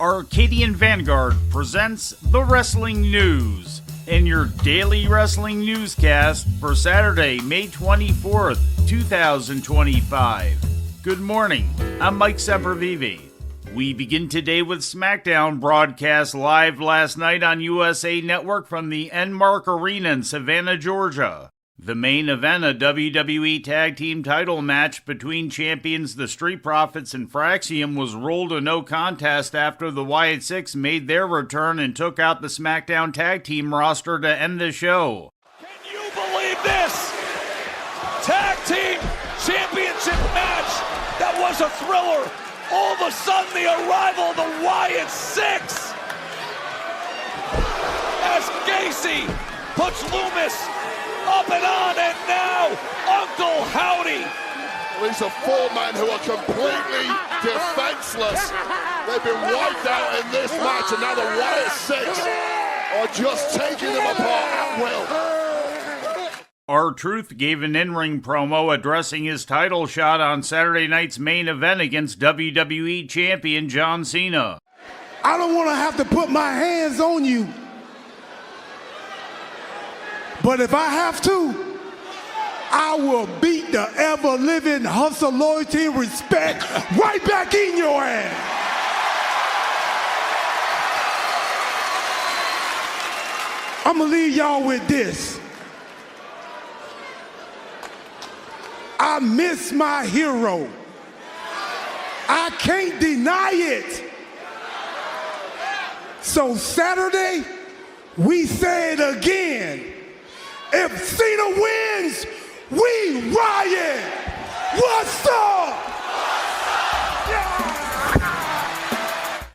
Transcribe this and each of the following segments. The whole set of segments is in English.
Arcadian Vanguard presents the Wrestling News in your daily wrestling newscast for Saturday, May 24th, 2025. Good morning, I'm Mike Sempervive. We begin today with Smackdown, broadcast live last night on USA Network from the Enmark Arena in Savannah, Georgia. The main event, a WWE Tag Team title match between champions the Street Profits and Fraxium, was ruled a no contest after the Wyatt Six made their return and took out the SmackDown Tag Team roster to end the show. Can you believe this? Tag Team Championship match that was a thriller. All of a sudden, the arrival of the Wyatt Six as Jayce puts Loomis up and on, and now Uncle Howdy. Well, these are four men who are completely defenseless. They've been wiped out in this match, and now the Wyatt Six are just taking them apart at will. R-Truth gave an in-ring promo addressing his title shot on Saturday night's main event against WWE Champion John Cena. I don't want to have to put my hands on you. But if I have to, I will beat the ever-living hustle, loyalty, and respect right back in your ass. I'm going to leave y'all with this. I miss my hero. I can't deny it. So Saturday, we say it again. If Cena wins, we riot! What's up? Yeah.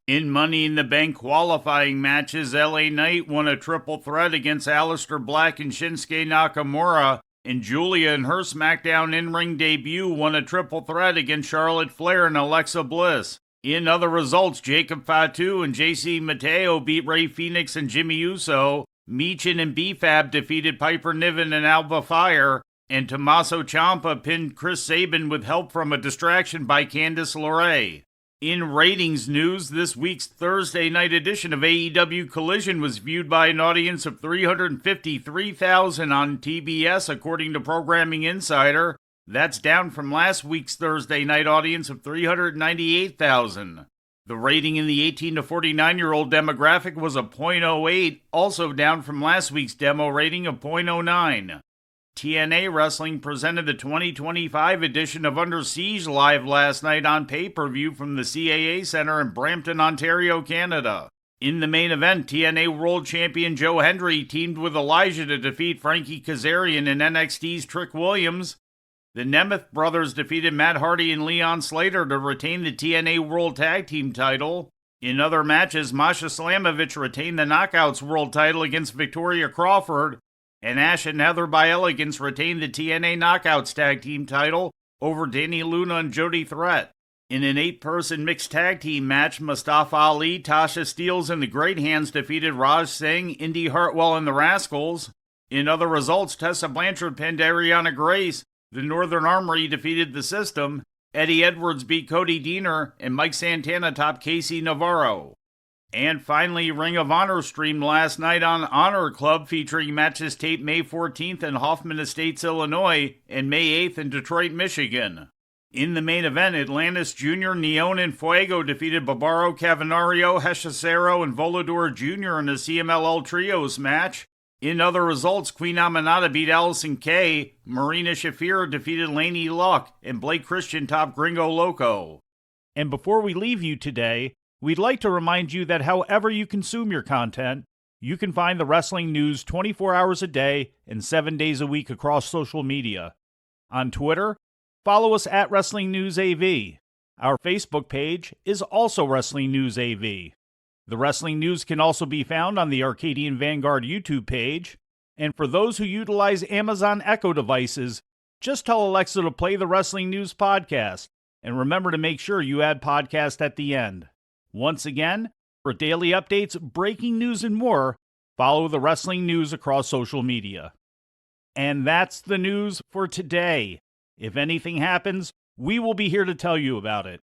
In Money in the Bank qualifying matches, LA Knight won a triple threat against Aleister Black and Shinsuke Nakamura, and Julia in her SmackDown in-ring debut won a triple threat against Charlotte Flair and Alexa Bliss. In other results, Jacob Fatu and JC Mateo beat Rey Fenix and Jimmy Uso. Michin and B-Fab defeated Piper Niven and Alba Fire, and Tommaso Ciampa pinned Chris Sabin with help from a distraction by Candice LeRae. In ratings news, this week's Thursday night edition of AEW Collision was viewed by an audience of 353,000 on TBS, according to Programming Insider. That's down from last week's Thursday night audience of 398,000. The rating in the 18 to 49-year-old demographic was a .08, also down from last week's demo rating of .09. TNA Wrestling presented the 2025 edition of Under Siege live last night on pay-per-view from the CAA Center in Brampton, Ontario, Canada. In the main event, TNA World Champion Joe Hendry teamed with Elijah to defeat Frankie Kazarian and NXT's Trick Williams. The Nemeth brothers defeated Matt Hardy and Leon Slater to retain the TNA World Tag Team title. In other matches, Masha Slamovich retained the Knockouts World title against Victoria Crawford, and Ash and Heather by Elegance retained the TNA Knockouts Tag Team title over Danny Luna and Jody Threat. In an 8-person mixed tag team match, Mustafa Ali, Tasha Steelz, and the Great Hands defeated Raj Singh, Indy Hartwell, and the Rascals. In other results, Tessa Blanchard pinned Ariana Grace. The Northern Armory defeated The System, Eddie Edwards beat Cody Deaner, and Mike Santana topped Casey Navarro. And finally, Ring of Honor streamed last night on Honor Club, featuring matches taped May 14th in Hoffman Estates, Illinois, and May 8th in Detroit, Michigan. In the main event, Atlantis Jr., Neon, and Fuego defeated Barbaro Cavanario, Hechicero, and Volador Jr. in a CMLL Trios match. In other results, Queen Aminata beat Allison Kay, Marina Shafir defeated Laney Luck, and Blake Christian topped Gringo Loco. And before we leave you today, we'd like to remind you that however you consume your content, you can find the wrestling news 24 hours a day and 7 days a week across social media. On Twitter, follow us at Wrestling News AV. Our Facebook page is also Wrestling News AV. The Wrestling News can also be found on the Arcadian Vanguard YouTube page, and for those who utilize Amazon Echo devices, just tell Alexa to play the Wrestling News podcast, and remember to make sure you add podcast at the end. Once again, for daily updates, breaking news, and more, follow the Wrestling News across social media. And that's the news for today. If anything happens, we will be here to tell you about it.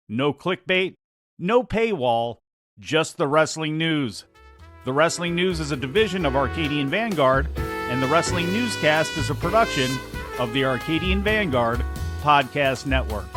No clickbait, no paywall, Just the Wrestling News. The Wrestling News is a division of Arcadian Vanguard, and the Wrestling Newscast is a production of the Arcadian Vanguard Podcast Network.